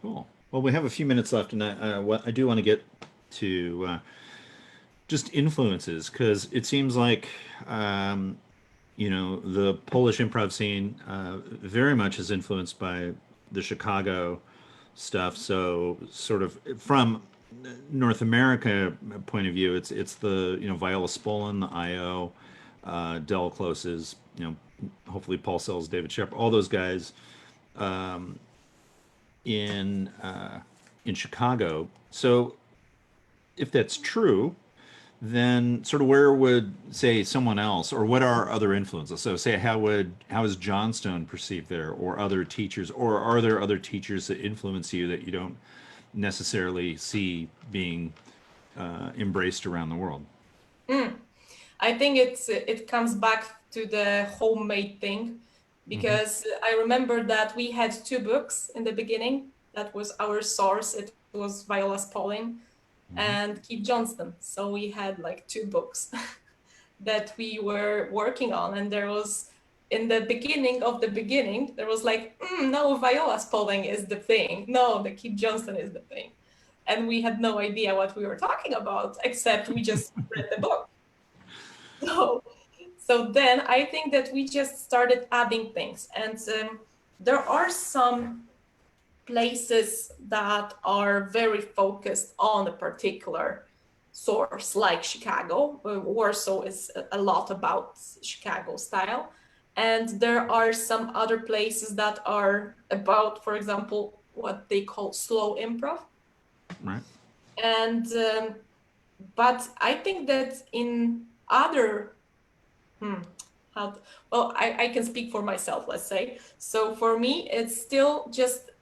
Cool. Well, we have a few minutes left, and I do want to get to just influences, because it seems like the Polish improv scene very much is influenced by the Chicago stuff. So sort of from North America point of view, it's the Viola Spolin, the IO, Del Closes, hopefully Paul Sells, David Shepard, all those guys in Chicago. So if that's true, then sort of where would, say, someone else, or what are other influences? So say, how is Johnstone perceived there, or other teachers, or are there other teachers that influence you that you don't necessarily see being embraced around the world? I think it comes back to the homemade thing, because I remember that we had two books in the beginning. That was our source. It was Viola Spolin and Keith Johnston. So we had like two books that we were working on, and there was, in the beginning of the beginning, there was like, no, Viola Spolin is the thing. No, the Keith Johnston is the thing. And we had no idea what we were talking about, except we just read the book. So then I think that we just started adding things. And there are some places that are very focused on a particular source, like Chicago. Warsaw is a lot about Chicago style. And there are some other places that are about, for example, what they call slow improv. Right. And but I think that in other well, I can speak for myself, let's say. So for me, it's still just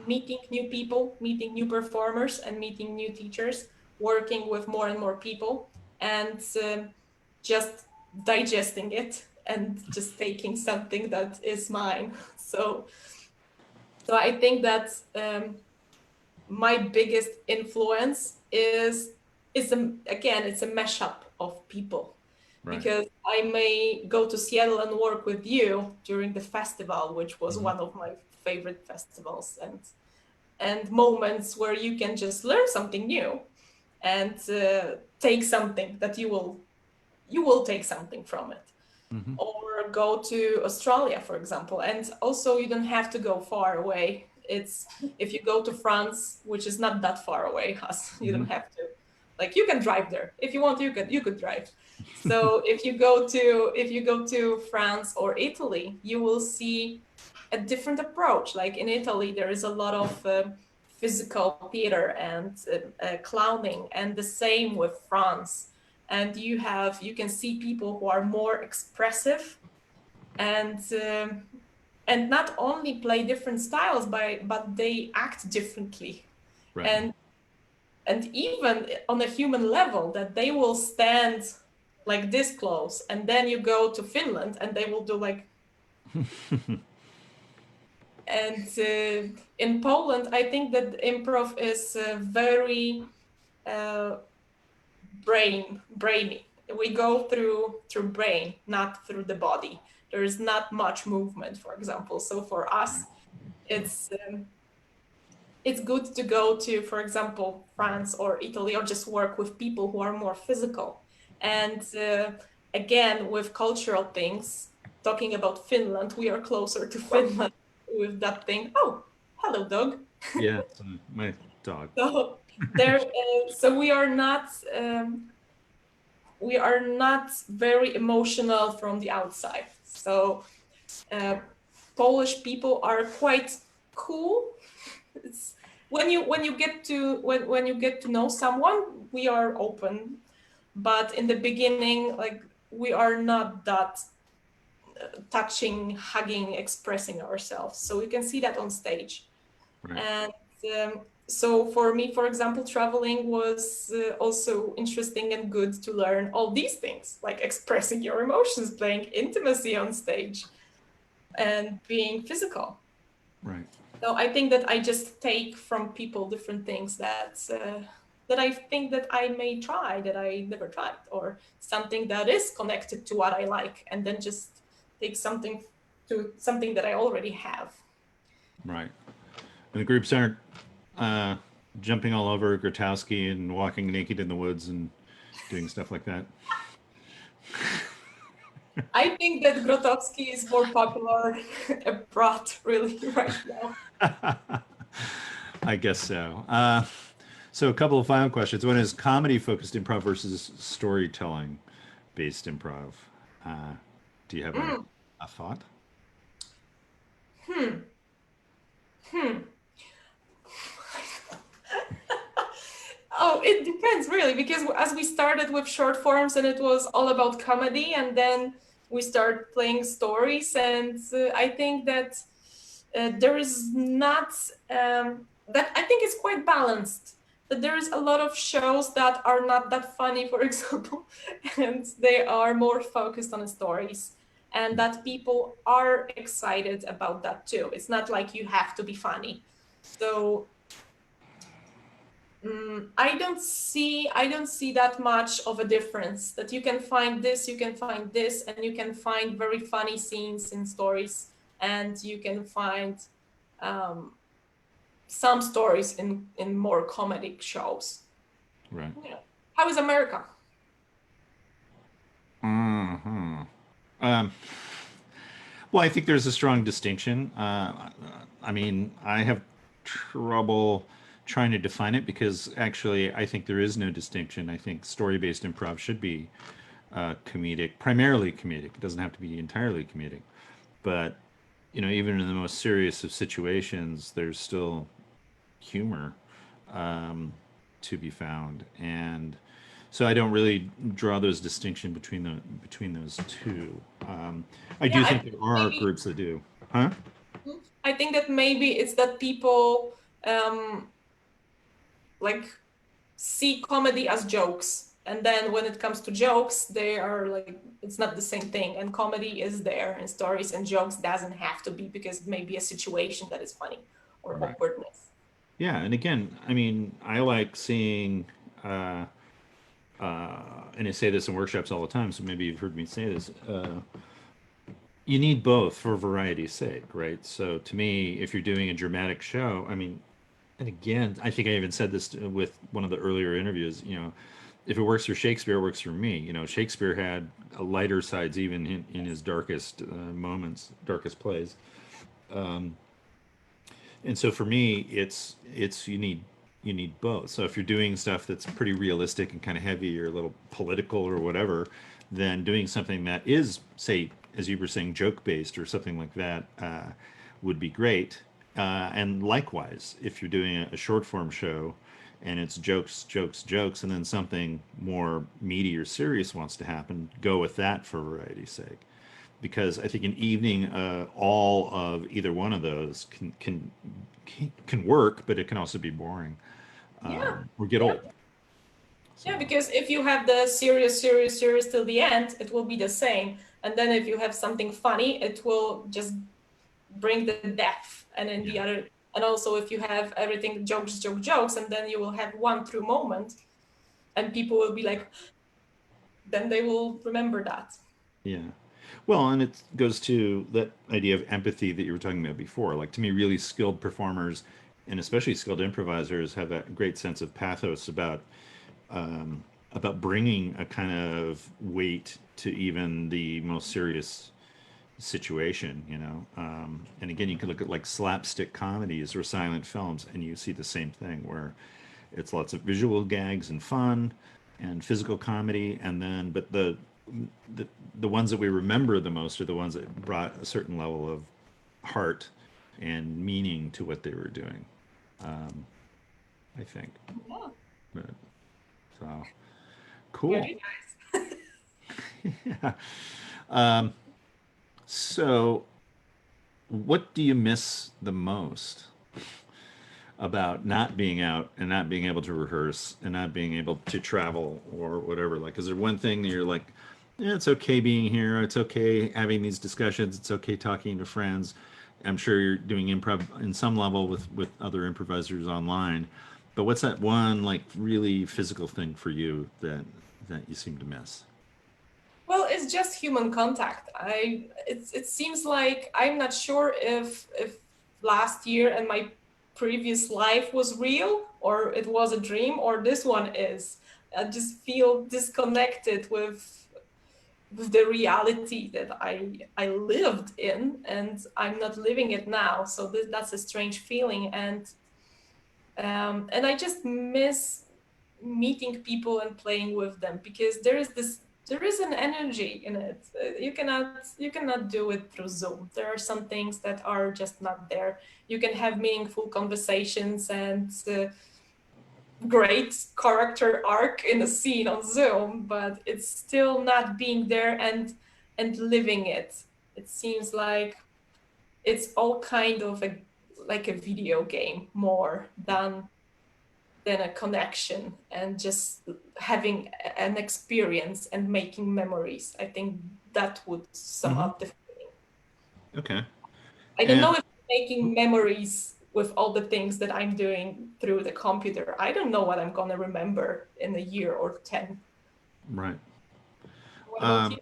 meeting new people, meeting new performers, and meeting new teachers, working with more and more people, and just digesting it and just taking something that is mine. So I think that my biggest influence again, it's a mashup of people. Right. Because I may go to Seattle and work with you during the festival, which was one of my favorite festivals, and moments where you can just learn something new and take something that you will take something from it. Or go to Australia, for example. And also you don't have to go far away. It's if you go to France, which is not that far away, you don't have to, like, you can drive there. If you want, you could drive. So if you go to France or Italy, you will see a different approach. Like in Italy, there is a lot of physical theater and clowning, and the same with France. And you can see people who are more expressive and not only play different styles but they act differently. Right. And even on a human level, that they will stand like this close, and then you go to Finland and they will do like and in Poland, I think that improv is very brainy. We go through brain, not through the body. There is not much movement, for example. So for us, it's good to go to, for example, France or Italy, or just work with people who are more physical. And again, with cultural things, talking about Finland, we are closer to Finland with that thing. Oh, hello, dog. Yeah, my dog. So there, so we are not very emotional from the outside. So Polish people are quite cool. It's when you get to know someone, we are open, but in the beginning, like, we are not that touching, hugging, expressing ourselves. So you can see that on stage. Right. And so for me, for example, traveling was also interesting and good to learn all these things, like expressing your emotions, playing intimacy on stage, and being physical. Right. So I think that I just take from people different things that I think that I may try, that I never tried, or something that is connected to what I like, and then just take something that I already have. Right. And the groups aren't jumping all over Grotowski and walking naked in the woods and doing stuff like that. I think that Grotowski is more popular abroad, really, right now. I guess so. So a couple of final questions. One is comedy-focused improv versus storytelling-based improv. Do you have a thought? Oh, it depends really, because as we started with short forms and it was all about comedy, and then we started playing stories, and I think that there is not that I think it's quite balanced. That there is a lot of shows that are not that funny, for example, and they are more focused on the stories, and that people are excited about that too. It's not like you have to be funny. So I don't see that much of a difference. That you can find this, and you can find very funny scenes in stories, and you can find some stories in more comedic shows. Right. Yeah. How is America? Well, I think there's a strong distinction. I mean, I have trouble trying to define it because actually I think there is no distinction. I think story-based improv should be comedic, primarily comedic. It doesn't have to be entirely comedic. But, you know, even in the most serious of situations, there's still humor to be found. And so I don't really draw those distinction between those two. I Yeah, do think there are maybe groups that do. Huh? I think that maybe it's that people like see comedy as jokes, and then when it comes to jokes, they are like it's not the same thing. And comedy is there, and stories and jokes doesn't have to be because it may be a situation that is funny or Right. awkwardness. Yeah, and again, I mean, I like seeing, uh, and I say this in workshops all the time, so maybe you've heard me say this. You need both for variety's sake, right? So to me, if you're doing a dramatic show, I mean, and again, I think I even said this with one of the earlier interviews, if it works for Shakespeare, it works for me. Shakespeare had a lighter sides even in his darkest moments, darkest plays. And so for me, it's you need both. So if you're doing stuff that's pretty realistic and kind of heavy or a little political or whatever, then doing something that is, say, as you were saying, joke based or something like that would be great. And likewise, if you're doing a short form show and it's jokes, jokes, jokes, and then something more meaty or serious wants to happen, go with that for variety's sake. Because I think an evening, all of either one of those can work, but it can also be boring Yeah, or get yeah. old. So Yeah, because if you have the serious, serious, serious till the end, it will be the same. And then if you have something funny, it will just bring the depth. And in the yeah, other, and also if you have everything jokes, jokes, jokes, and then you will have one true moment, and people will be like, then they will remember that. yeah. Well, and it goes to that idea of empathy that you were talking about before. Like to me, really skilled performers and especially skilled improvisers have that great sense of pathos about bringing a kind of weight to even the most serious situation, and again, you can look at like slapstick comedies or silent films, and you see the same thing where it's lots of visual gags and fun and physical comedy, and then but the the ones that we remember the most are the ones that brought a certain level of heart and meaning to what they were doing. I think, Yeah, but so cool. very nice. Yeah. So, what do you miss the most about not being out and not being able to rehearse and not being able to travel or whatever? Like, is there one thing that you're like, yeah, it's okay being here, it's okay having these discussions, it's okay talking to friends. I'm sure you're doing improv in some level with other improvisers online, but what's that one like really physical thing for you that you seem to miss? Well, it's just human contact. It seems like I'm not sure if last year and my previous life was real or it was a dream or this one is. I just feel disconnected with the reality that I lived in, and I'm not living it now. So that's a strange feeling, and I just miss meeting people and playing with them because there is an energy in it. You cannot do it through Zoom. There are some things that are just not there. You can have meaningful conversations and great character arc in a scene on Zoom, but it's still not being there and living it. It seems like it's all kind of like a video game more than a connection and just having an experience and making memories. I think that would sum Hmm. up the feeling. Okay. I don't know And if making memories with all the things that I'm doing through the computer. I don't know what I'm gonna remember in a year or 10. right. What about you? Um,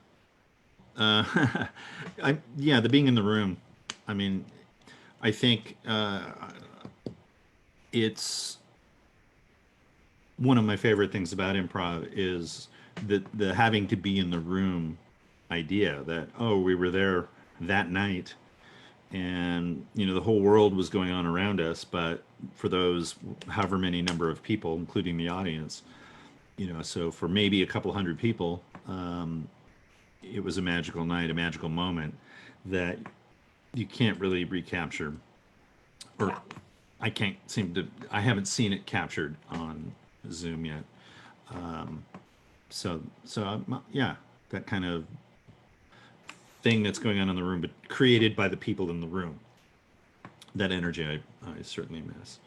uh, yeah, the being in the room. I mean, I think it's one of my favorite things about improv is the having to be in the room idea that, oh, we were there that night and the whole world was going on around us, but for those however many number of people, including the audience, so for maybe a couple hundred people, it was a magical night, a magical moment that you can't really recapture, or Yeah. I can't seem to, I haven't seen it captured on Zoom yet. Yeah, that kind of thing that's going on in the room, but created by the people in the room. That energy I certainly miss.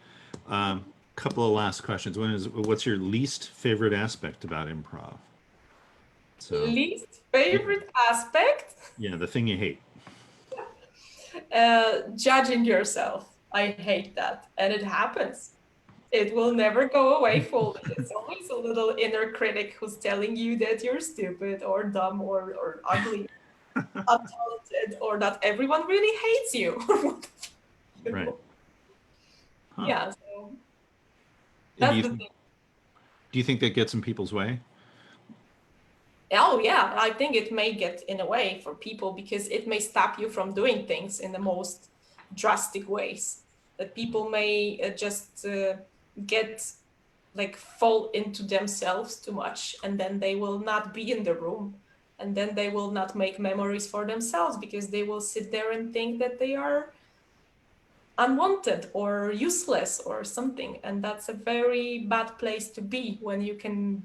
Couple of last questions. What's your least favorite aspect about improv? So Least favorite aspect? yeah, the thing you hate. Judging yourself. I hate that. And it happens. It will never go away fully. It's always a little inner critic who's telling you that you're stupid or dumb or ugly, untalented, or that everyone really hates you. You Right. know? Huh. Yeah, so And that's the thing. do you think that gets in people's way? Oh, yeah, I think it may get in a way for people because it may stop you from doing things in the most drastic ways. That people may just get like fall into themselves too much, and then they will not be in the room, and then they will not make memories for themselves because they will sit there and think that they are unwanted or useless or something. And that's a very bad place to be when you can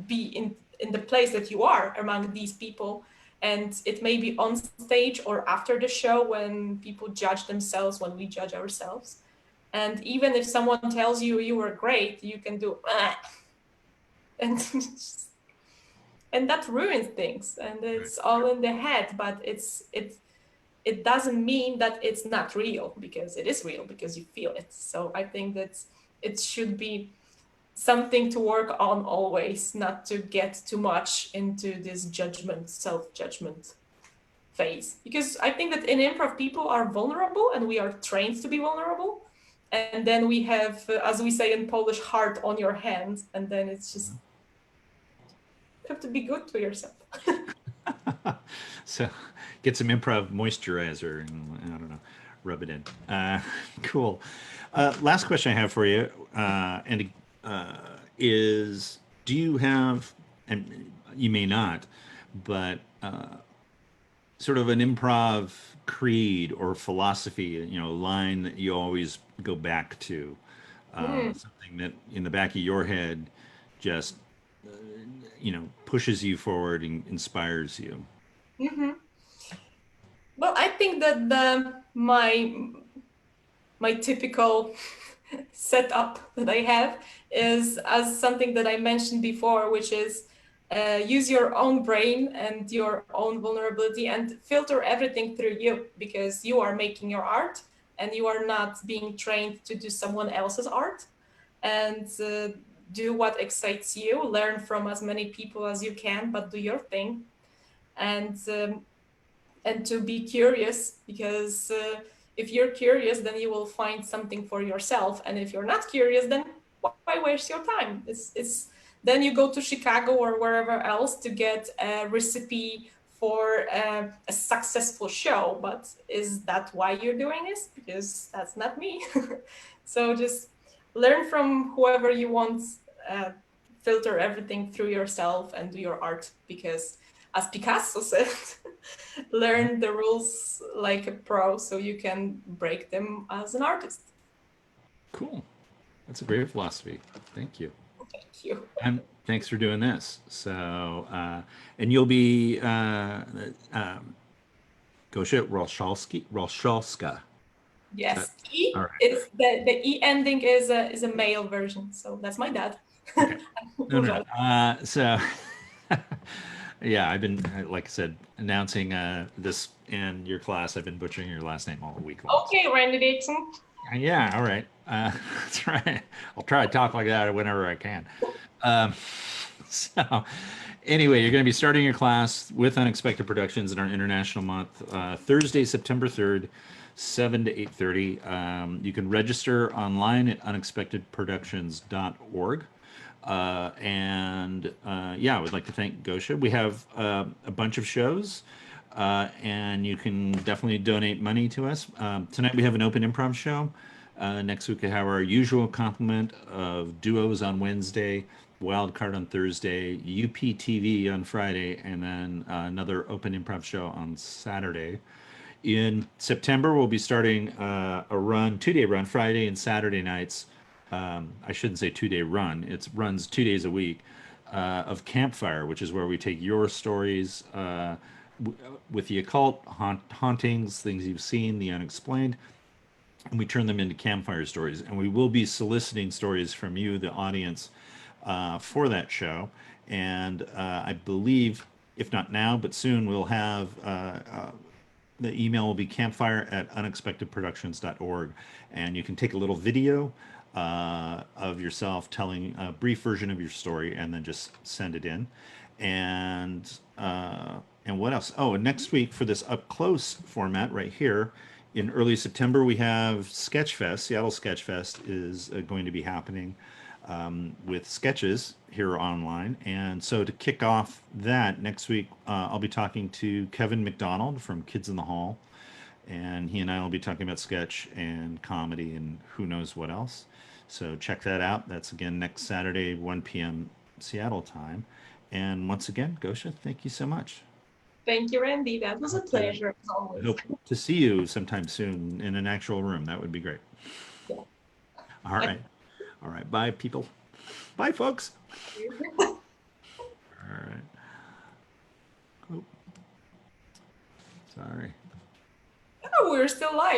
be in the place that you are among these people. And it may be on stage or after the show when people judge themselves, when we judge ourselves. And even if someone tells you you were great, you can do and and that ruins things. And it's all in the head, but it doesn't mean that it's not real, because it is real because you feel it. So I think that it should be something to work on always, not to get too much into this judgment, self-judgment phase. Because I think that in improv, people are vulnerable and we are trained to be vulnerable. And then we have, as we say in Polish, heart on your hand. And then it's just, you have to be good to yourself. So get some improv moisturizer and I don't know, rub it in. Cool. Last question I have for you, is do you have, and you may not, but sort of an improv creed or philosophy, line that you always go back to, something that in the back of your head just, pushes you forward and inspires you? Mm-hmm. Well, I think that my typical setup that I have is as something that I mentioned before, which is use your own brain and your own vulnerability and filter everything through you, because you are making your art and you are not being trained to do someone else's art. And do what excites you, learn from as many people as you can, but do your thing. And to be curious, because if you're curious, then you will find something for yourself. And if you're not curious, then why waste your time? It's then you go to Chicago or wherever else to get a recipe for a successful show. But is that why you're doing this? Because that's not me. So just learn from whoever you want, filter everything through yourself and do your art, because as Picasso said, learn the rules like a pro so you can break them as an artist. Cool. That's a great philosophy. Thank you. Thank you. And thanks for doing this. So, and you'll be Gosia Różalska. Yes, E. All right. It's the E ending is a male version, so that's my dad. Okay. No. So, yeah, I've been, like I said, announcing this in your class. I've been butchering your last name all week long. Okay, Randy Dixon. Yeah, all right. That's right. I'll try to talk like that whenever I can. So, anyway, you're going to be starting your class with Unexpected Productions in our International Month, Thursday, September 3rd, 7 to 8:30. You can register online at unexpectedproductions.org. Yeah, I would like to thank Gosia. We have a bunch of shows, and you can definitely donate money to us. Tonight we have an open improv show. Next week we have our usual complement of duos on Wednesday, Wildcard on Thursday, UPTV on Friday, and then another open improv show on Saturday. In September, we'll be starting a run, 2-day run, Friday and Saturday nights, I shouldn't say 2-day run. It runs 2 days a week of Campfire, which is where we take your stories with the occult, hauntings, things you've seen, the unexplained, and we turn them into campfire stories. And we will be soliciting stories from you, the audience, for that show. And I believe, if not now, but soon, we'll have the email will be campfire@unexpectedproductions.org. And you can take a little video of yourself telling a brief version of your story and then just send it in. And what else? Oh, and next week for this up close format right here, in early September, we have Sketchfest. Seattle Sketchfest is going to be happening with sketches here online. And so to kick off that next week, I'll be talking to Kevin McDonald from Kids in the Hall. And he and I will be talking about sketch and comedy and who knows what else. So check that out. That's again next Saturday, 1 p.m. Seattle time. And once again, Gosia, thank you so much. Thank you, Randy. That was a pleasure as I always. hope to see you sometime soon in an actual room. That would be great. Yeah. All right. All right. Bye, people. Bye, folks. All right. Oh. Sorry. Oh, we're still live.